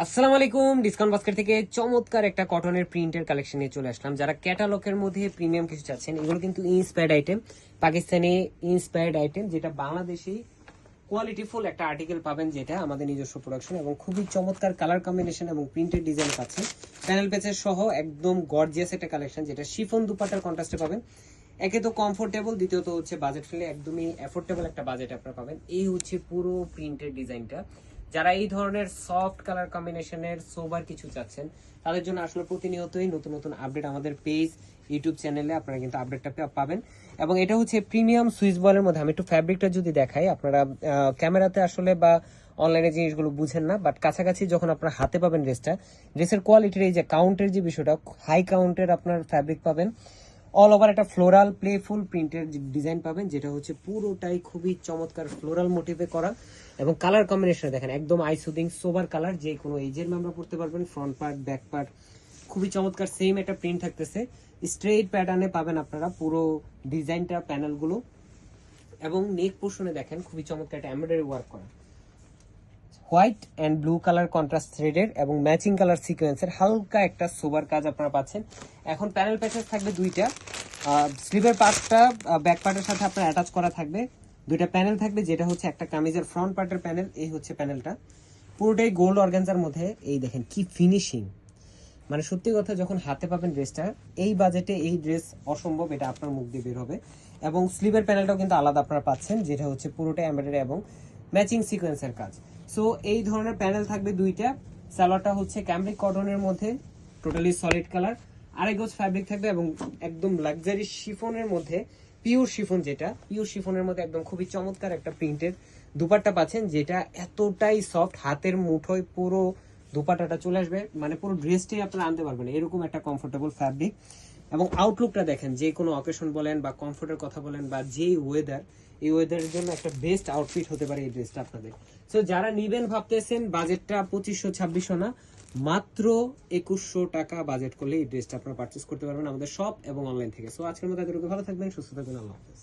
আসসালামু আলাইকুম। Discount basket থেকে চমৎকার একটা কটনের প্রিন্টের কালেকশন নিয়ে চলে আসলাম। যারা ক্যাটালগের মধ্যে প্রিমিয়াম কিছু চাচ্ছেন, এগুলো কিন্তু inspired item, Pakistani inspired item, যেটা বাংলাদেশি কোয়ালিটিফুল একটা আর্টিকেল পাবেন, যেটা আমাদের নিজস্ব প্রোডাকশন এবং খুবই চমৎকার কালার কম্বিনেশন এবং প্রিন্টেড ডিজাইন পাচ্ছেন। প্যানেল পেজের সহ একদম গর্জিয়াস একটা কালেকশন, যেটা শিফন দুপাটার কন্ট্রাস্টে পাবেন। একে তো কমফোর্টেবল, দ্বিতীয়ত হচ্ছে বাজেট ফ্রেন্ডলি, একদমই অ্যাফোর্ডেবল একটা বাজেট আপনারা পাবেন। এই হচ্ছে পুরো প্রিন্টেড ডিজাইনটা। যারা এই ধরনের সফট কালার কম্বিনেশনের সোবার কিছু চাচ্ছেন, তাদের জন্য আসলে প্রতিনিয়তই নতুন নতুন আপডেট আমাদের পেজ ইউটিউব চ্যানেলে আপনারা কিন্তু আপডেটটা পাবেন। এবং এটা হচ্ছে প্রিমিয়াম সুইস বলের মধ্যে। আমি একটু ফ্যাব্রিকটা যদি দেখাই, আপনারা ক্যামেরাতে আসলে বা অনলাইনে জিনিসগুলো বুঝেন না, বাট কাছাকাছি যখন আপনারা হাতে পাবেন ড্রেসের কোয়ালিটির এই যে কাউন্টের যে বিষয়টা, হাই কাউন্টের আপনার ফ্যাব্রিক পাবেন। অল ওভার একটা ফ্লোরাল প্লেফুল প্রিন্টের ডিজাইন পাবেন, যেটা হচ্ছে পুরোটাই খুবই চমৎকার ফ্লোরাল মোটিভে করা। এবং কালার কম্বিনেশন দেখেন, একদম আই সুদিং সোবার কালার, যে কোনো এজের মেম্বার পড়তে পারবেন। ফ্রন্ট পার্ট, ব্যাক পার্ট খুবই চমৎকার সেম একটা প্রিন্ট থাকতেছে। স্ট্রেইট প্যাটার্নে পাবেন আপনারা পুরো ডিজাইনটা, প্যানেলগুলো। এবং নেক পোর্শনে দেখেন খুবই চমৎকার একটা এমব্রয়ডারি ওয়ার্ক করা, white and blue colour contrast থ্রেডের এবং ম্যাচিং কালার সিকোয়েন্সের হালকা একটা সোবার কাজ আপনারা পাচ্ছেন। এখন প্যানেল প্যাচেস থাকবে দুইটা, স্লিভের পার্টটা ব্যাক পার্টের সাথে আপনার অ্যাটাচ করা থাকবে। দুইটা প্যানেল থাকবে, যেটা হচ্ছে একটা কামিজের ফ্রন্ট পার্টের প্যানেল, এই হচ্ছে প্যানেলটা পুরোটাই গোল্ড অর্গানজার মধ্যে। এই দেখেন কি ফিনিশিং, মানে সত্যি কথা, যখন হাতে পাবেন ড্রেসটা, এই বাজেটে এই ড্রেস অসম্ভব, এটা আপনার মুখ দিয়ে বের হবে। এবং স্লিভের প্যানেলটাও কিন্তু আলাদা আপনারা পাচ্ছেন, যেটা হচ্ছে পুরোটা এমব্রয়ডারি এবং ম্যাচিং সিকোয়েন্সের কাজ। সো এই ধরনের প্যানেল থাকবে দুইটা। সালোয়ারটা হচ্ছে ক্যামব্রিক কটনের মধ্যে, টোটালি সলিড কালার। আড়াই গজ ফ্যাব্রিক থাকবে এবং একদম লাক্সারি শিফনের মধ্যে, পিওর শিফন, যেটা পিওর শিফনের মধ্যে একদম খুবই চমৎকার একটা প্রিন্টের দুপাট্টা পাচ্ছেন, যেটা এতটাই সফট, হাতের মুঠোয় পুরো দুপাট্টাটা চলে আসবে, মানে পুরো ড্রেসটাই আপনারা আনতে পারবেন, এরকম একটা কমফোর্টেবল ফ্যাব্রিক। এবং আউটলুকটা দেখেন, যে কোনো অকেশন বলেন বা কমফোর্টের কথা বলেন বা যে ওয়েদার, এই ওয়েদারের জন্য একটা বেস্ট আউটফিট হতে পারে এই ড্রেসটা আপনাদের। সো যারা নিবেন ভাবতেছেন, বাজেটটা 2500-2600 না, মাত্র 2100 টাকা বাজেট করলে এই ড্রেসটা আপনারা পারচেস করতে পারবেন আমাদের শপ এবং অনলাইন থেকে। সো আজকের মতো এতটুকু, ভালো থাকবেন, সুস্থ থাকবেন, আল্লাহ হাফেজ।